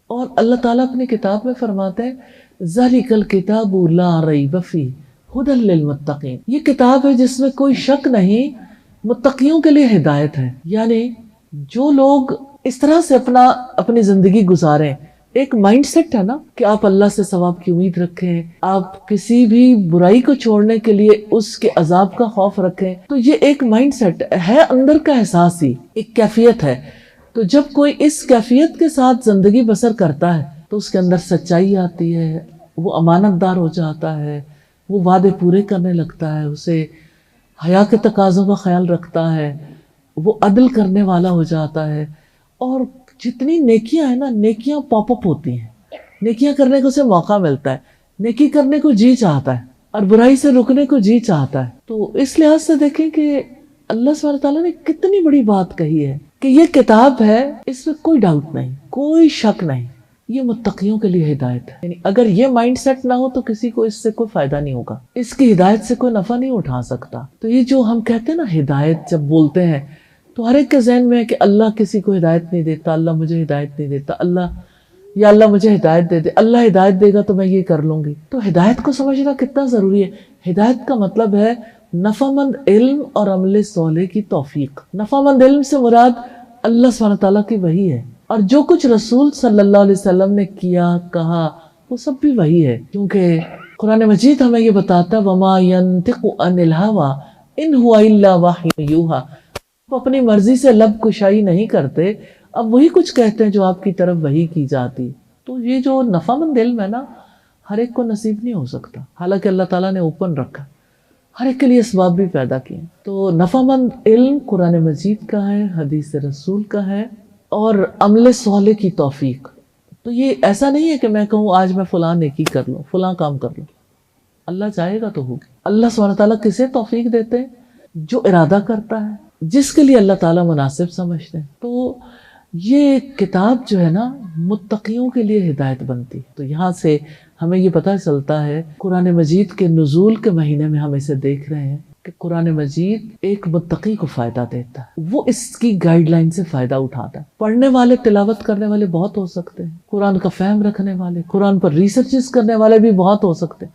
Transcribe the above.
اور اللہ تعالیٰ اپنی کتاب میں فرماتے ہیں ذَلِكَ الْكِتَابُ لَا رَيْبَ فِيهِ هُدًى لِّلْمُتَّقِينَ، یہ کتاب ہے جس میں کوئی شک نہیں، متقیوں کے لیے ہدایت ہے۔ یعنی جو لوگ اس طرح سے اپنی زندگی گزاریں، ایک مائنڈ سیٹ ہے نا کہ آپ اللہ سے ثواب کی امید رکھیں، آپ کسی بھی برائی کو چھوڑنے کے لیے اس کے عذاب کا خوف رکھیں، تو یہ ایک مائنڈ سیٹ ہے، اندر کا احساس ہی ایک کیفیت ہے۔ تو جب کوئی اس کیفیت کے ساتھ زندگی بسر کرتا ہے تو اس کے اندر سچائی آتی ہے، وہ امانت دار ہو جاتا ہے، وہ وعدے پورے کرنے لگتا ہے، اسے حیا کے تقاضوں کا خیال رکھتا ہے، وہ عدل کرنے والا ہو جاتا ہے، اور جتنی نیکیاں ہیں نا، نیکیاں پاپ اپ ہوتی ہیں، نیکیاں کرنے کو اسے موقع ملتا ہے، نیکی کرنے کو جی چاہتا ہے اور برائی سے رکنے کو جی چاہتا ہے۔ تو اس لحاظ سے دیکھیں کہ اللہ سبحانہ تعالیٰ نے کتنی بڑی بات کہی ہے کہ یہ کتاب ہے، اس میں کوئی ڈاؤٹ نہیں، کوئی شک نہیں، یہ متقیوں کے لیے ہدایت ہے۔ یعنی اگر یہ مائنڈ سیٹ نہ ہو تو کسی کو اس سے کوئی فائدہ نہیں ہوگا، اس کی ہدایت سے کوئی نفع نہیں اٹھا سکتا۔ تو یہ جو ہم کہتے ہیں نا ہدایت، جب بولتے ہیں تو ہر ایک کے ذہن میں ہے کہ اللہ کسی کو ہدایت نہیں دیتا، اللہ مجھے ہدایت نہیں دیتا، یا اللہ مجھے ہدایت دے دے، اللہ ہدایت دے گا تو میں یہ کر لوں گی۔ تو ہدایت کو سمجھنا کتنا ضروری ہے۔ ہدایت کا مطلب ہے نفعمند علم اور عمل صالح کی توفیق۔ نفعمند علم سے مراد اللہ سبحانہ تعالیٰ کی وحی ہے، اور جو کچھ رسول صلی اللہ علیہ وسلم نے کیا، کہا، وہ سب بھی وحی ہے، کیونکہ قرآن مجید ہمیں یہ بتاتا ہے وَمَا يَنطِقُ عَنِ الْهَوَىٰ إِنْ هُوَ إِلَّا وَحْيٌ يُوحَىٰ، آپ اپنی مرضی سے لب کشائی نہیں کرتے، اب وہی کچھ کہتے ہیں جو آپ کی طرف وحی کی جاتی۔ تو یہ جو نفعمند علم ہے نا، ہر ایک کو نصیب نہیں ہو سکتا، حالانکہ اللہ تعالیٰ نے اوپن رکھا، ہر ایک کے لیے اسباب بھی پیدا کیے۔ تو نفعمند علم قرآن مجید کا ہے، حدیث رسول کا ہے، اور عمل صالح کی توفیق۔ تو یہ ایسا نہیں ہے کہ میں کہوں آج میں فلاں نیکی کر لوں، فلاں کام کر لوں، اللہ چاہے گا تو ہوگی۔ اللہ سبحانہ تعالیٰ کسے توفیق دیتے ہیں؟ جو ارادہ کرتا ہے، جس کے لیے اللہ تعالیٰ مناسب سمجھتے ہیں۔ تو یہ کتاب جو ہے نا متقیوں کے لیے ہدایت بنتی۔ تو یہاں سے ہمیں یہ پتہ چلتا ہے قرآن مجید کے نزول کے مہینے میں ہم اسے دیکھ رہے ہیں کہ قرآن مجید ایک متقی کو فائدہ دیتا ہے، وہ اس کی گائیڈ لائن سے فائدہ اٹھاتا ہے۔ پڑھنے والے، تلاوت کرنے والے بہت ہو سکتے ہیں، قرآن کا فہم رکھنے والے، قرآن پر ریسرچز کرنے والے بھی بہت ہو سکتے ہیں،